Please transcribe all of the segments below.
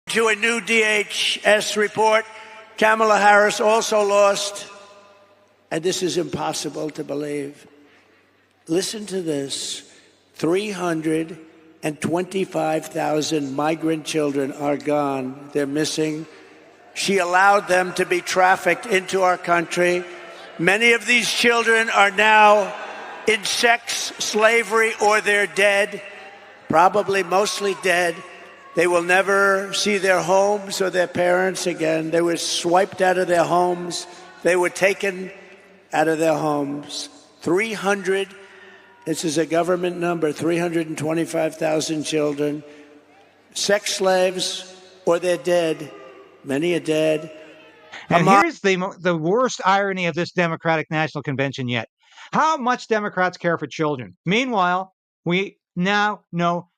To a new DHS report, Kamala Harris also lost, and this is impossible to believe. Listen to this. 325,000 migrant children are gone. They're missing. She allowed them to be trafficked into our country. Many of these children are now in sex slavery or they're dead, probably mostly dead. They will never see their homes or their parents again. They were swiped out of their homes. They were taken out of their homes. 300, this is a government number, 325,000 children, sex slaves or they're dead. Many are dead. And here's the worst irony of this Democratic National Convention yet. How much Democrats care for children. Meanwhile, we now know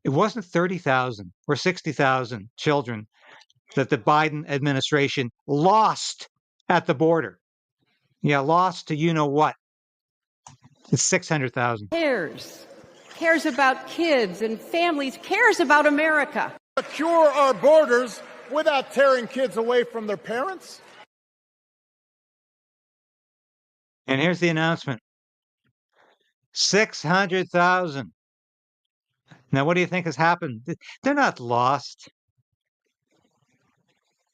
it wasn't 30,000 or 60,000 children that the Biden administration lost at the border. Yeah, lost to you-know-what. It's 600,000. Cares about kids and families, cares about America. Secure our borders without tearing kids away from their parents. And here's the announcement. 600,000. Now, what do you think has happened? They're not lost.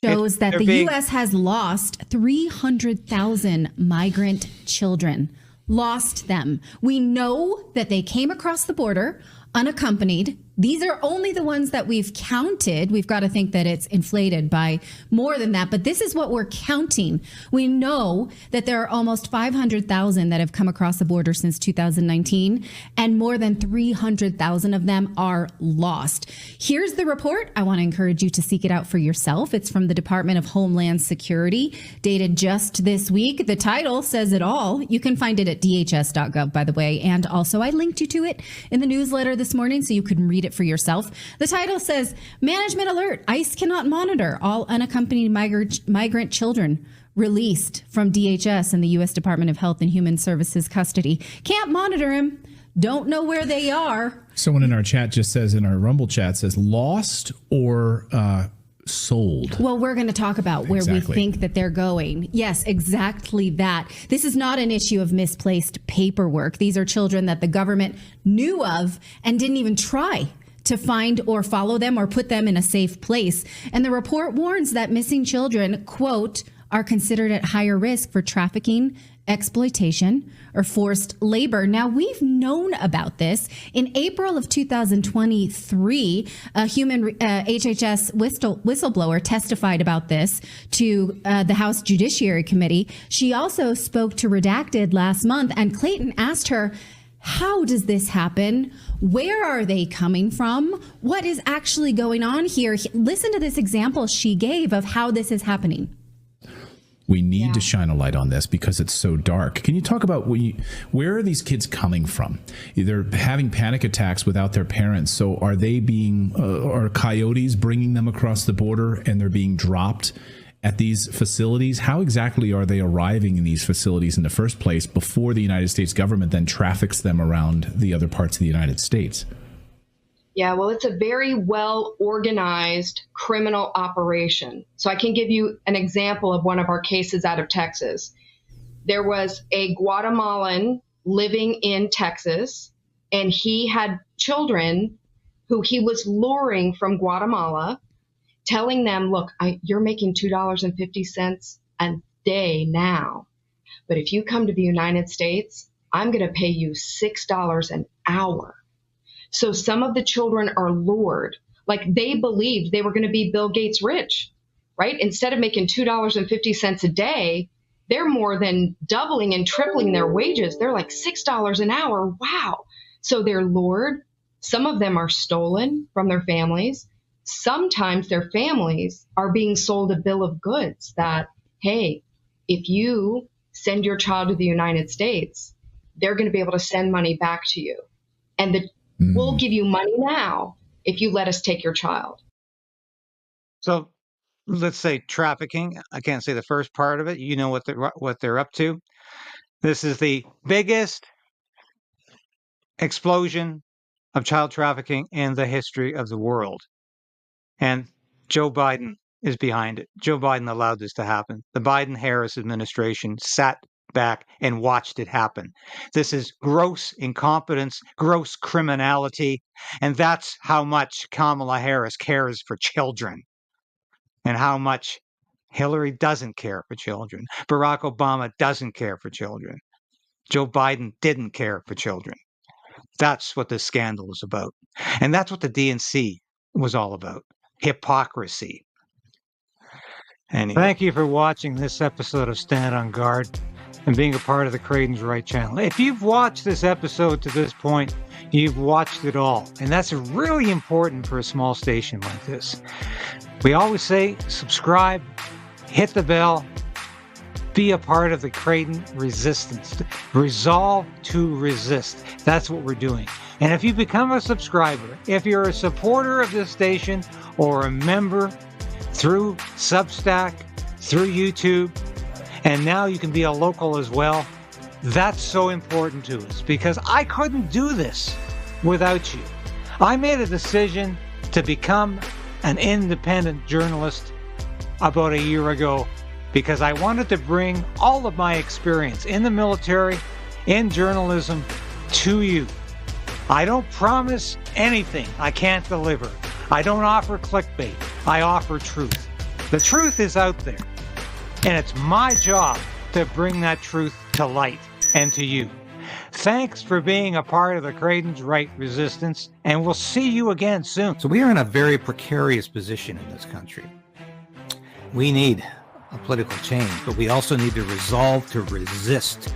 Shows that the U.S. has lost 300,000 migrant children. Lost them. We know that they came across the border unaccompanied. These are only the ones that we've counted. We've got to think that it's inflated by more than that, but this is what we're counting. We know that there are almost 500,000 that have come across the border since 2019, and more than 300,000 of them are lost. Here's the report. I want to encourage you to seek it out for yourself. It's from the Department of Homeland Security, dated just this week. The title says it all. You can find it at dhs.gov, by the way, and also I linked you to it in the newsletter this morning so you can read it for yourself. The title says, Management Alert, ICE cannot monitor all unaccompanied migrant children released from DHS and the U.S. Department of Health and Human Services custody. Can't monitor him. Don't know where they are. Someone in our chat just says, in our Rumble chat, says lost or sold. Well, we're going to talk about where we think that they're going. Yes, exactly that. This is not an issue of misplaced paperwork. These are children that the government knew of and didn't even try to find or follow them or put them in a safe place. And the report warns that missing children, quote, are considered at higher risk for trafficking, exploitation, or forced labor. Now, we've known about this. In April of 2023, a HHS whistleblower testified about this to the House Judiciary Committee. She also spoke to Redacted last month, and Clayton asked her, how does this happen? Where are they coming from? What is actually going on here? Listen to this example she gave of how this is happening. We need to shine a light on this because it's so dark. Can you talk about where are these kids coming from? They're having panic attacks without their parents. So are they being, are coyotes bringing them across the border and they're being dropped at these facilities? How exactly are they arriving in these facilities in the first place before the United States government then traffics them around the other parts of the United States? Yeah, well, it's a very well-organized criminal operation. So I can give you an example of one of our cases out of Texas. There was a Guatemalan living in Texas, and he had children who he was luring from Guatemala, telling them, look, you're making $2.50 a day now, but if you come to the United States, I'm going to pay you $6 an hour. So some of the children are lured, like they believed they were going to be Bill Gates rich, right? Instead of making $2.50 a day, they're more than doubling and tripling their wages. They're like $6 an hour. Wow. So they're lured. Some of them are stolen from their families. Sometimes their families are being sold a bill of goods that, hey, if you send your child to the United States, they're going to be able to send money back to you. And we'll give you money now if you let us take your child. So let's say trafficking. I can't say the first part of it. You know what they're up to. This is the biggest explosion of child trafficking in the history of the world. And Joe Biden is behind it. Joe Biden allowed this to happen. The Biden-Harris administration sat back and watched it happen. This is gross incompetence, gross criminality, and that's how much Kamala Harris cares for children and how much Hillary doesn't care for children. Barack Obama doesn't care for children. Joe Biden didn't care for children. That's what this scandal is about. And that's what the DNC was all about. Hypocrisy. Anyway. Thank you for watching this episode of Stand on Guard and being a part of the Craydens Right channel. If you've watched this episode to this point, you've watched it all. And that's really important for a small station like this. We always say subscribe, hit the bell, be a part of the Crayden resistance. Resolve to resist. That's what we're doing. And if you become a subscriber, if you're a supporter of this station or a member through Substack, through YouTube, and now you can be a local as well, that's so important to us because I couldn't do this without you. I made a decision to become an independent journalist about a year ago because I wanted to bring all of my experience in the military, in journalism, to you. I don't promise anything I can't deliver. I don't offer clickbait. I offer truth. The truth is out there, and it's my job to bring that truth to light and to you. Thanks for being a part of the Craydens Right resistance, and we'll see you again soon. So we are in a very precarious position in this country. We need a political change, but we also need to resolve to resist.